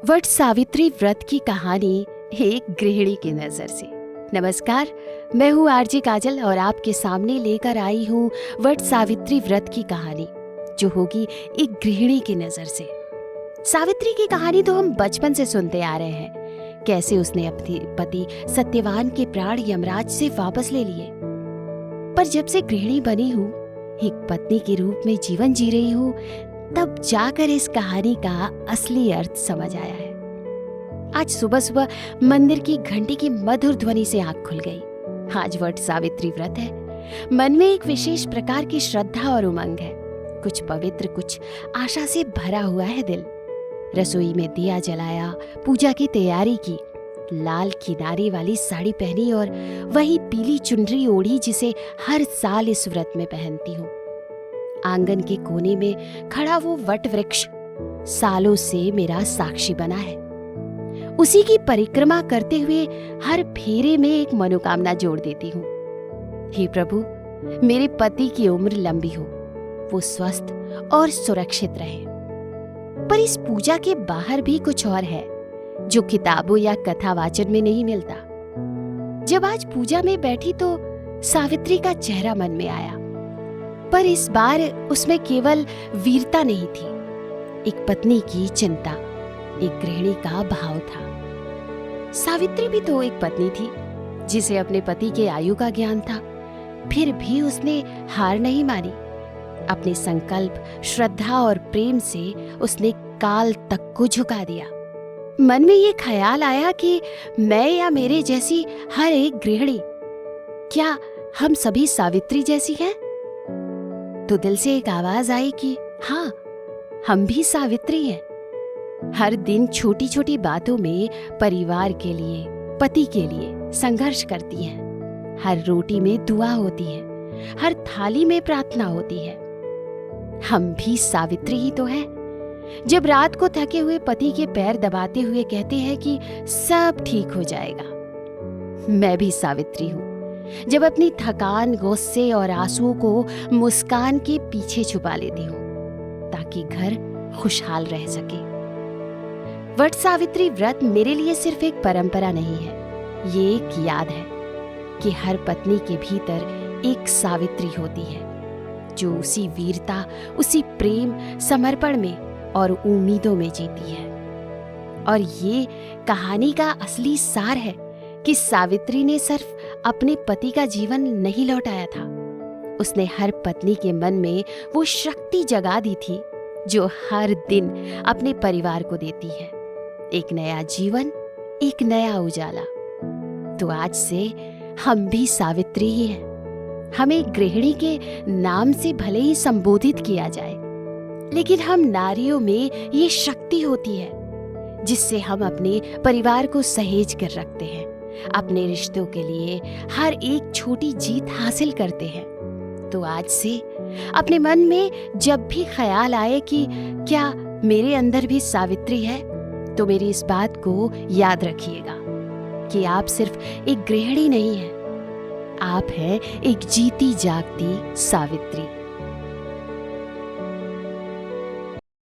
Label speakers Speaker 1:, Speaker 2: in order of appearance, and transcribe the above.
Speaker 1: वट सावित्री व्रत की कहानी एक गृहिणी की नजर से। नमस्कार, मैं हूँ आरजे काजल और आपके सामने लेकर आई हूँ वट सावित्री व्रत की कहानी, जो होगी एक गृहिणी की नजर से। सावित्री की कहानी तो हम बचपन से सुनते आ रहे हैं, कैसे उसने अपने पति सत्यवान के प्राण यमराज से वापस ले लिए। पर जब से गृहिणी बनी हूँ, एक पत्नी के रूप में जीवन जी रही हूँ, तब जाकर इस कहानी का असली अर्थ समझ आया है। आज सुबह सुबह मंदिर की घंटी की मधुर ध्वनि से आंख खुल गई। आज वट सावित्री व्रत है। मन में एक विशेष प्रकार की श्रद्धा और उमंग है। कुछ पवित्र, कुछ आशा से भरा हुआ है दिल। रसोई में दिया जलाया, पूजा की तैयारी की, लाल किनारे वाली साड़ी पहनी और वही पीली चुनरी ओढ़ी जिसे हर साल इस व्रत में पहनती हूँ। आंगन के कोने में खड़ा वो वट वृक्ष सालों से मेरा साक्षी बना है। उसी की परिक्रमा करते हुए हर फेरे में एक मनोकामना जोड़ देती हूँ। हे प्रभु, मेरे पति की उम्र लंबी हो, वो स्वस्थ और सुरक्षित रहे। पर इस पूजा के बाहर भी कुछ और है, जो किताबों या कथा वाचन में नहीं मिलता। जब आज पूजा में बैठी तो सावित्री का चेहरा मन में आया, पर इस बार उसमें केवल वीरता नहीं थी, एक पत्नी की चिंता, एक गृहिणी का भाव था। सावित्री भी तो एक पत्नी थी, जिसे अपने पति के आयु का ज्ञान था। फिर भी उसने हार नहीं मानी। अपने संकल्प, श्रद्धा और प्रेम से उसने काल तक को झुका दिया। मन में ये ख्याल आया कि मैं या मेरे जैसी हर एक गृहिणी, क्या हम सभी सावित्री जैसी हैं? तो दिल से एक आवाज आई कि हाँ, हम भी सावित्री हैं। हर दिन छोटी छोटी बातों में परिवार के लिए, पति के लिए संघर्ष करती हैं। हर रोटी में दुआ होती है, हर थाली में प्रार्थना होती है। हम भी सावित्री ही तो हैं। जब रात को थके हुए पति के पैर दबाते हुए कहते हैं कि सब ठीक हो जाएगा, मैं भी सावित्री हूँ। जब अपनी थकान, गुस्से और आंसुओं को मुस्कान के पीछे छुपा लेती हूँ, ताकि घर खुशहाल रह सके। वट सावित्री व्रत मेरे लिए सिर्फ एक परंपरा नहीं है, ये एक याद है कि हर पत्नी के भीतर एक सावित्री होती है, जो उसी वीरता, उसी प्रेम, समर्पण में और उम्मीदों में जीती है। और ये कहानी का असली सार है कि सावित्री ने सिर्फ अपने पति का जीवन नहीं लौटाया था, उसने हर पत्नी के मन में वो शक्ति जगा दी थी जो हर दिन अपने परिवार को देती है। एक नया जीवन, एक नया उजाला। तो आज से हम भी सावित्री ही हैं। हमें गृहिणी के नाम से भले ही संबोधित किया जाए, लेकिन हम नारियों में ये शक्ति होती है जिससे हम अपने परिवार को सहेज कर रखते हैं, अपने रिश्तों के लिए हर एक छोटी जीत हासिल करते हैं। तो आज से अपने मन में जब भी ख्याल आए कि क्या मेरे अंदर भी सावित्री है, तो मेरी इस बात को याद रखिएगा कि आप सिर्फ एक गृहिणी नहीं हैं, आप हैं एक जीती जागती सावित्री।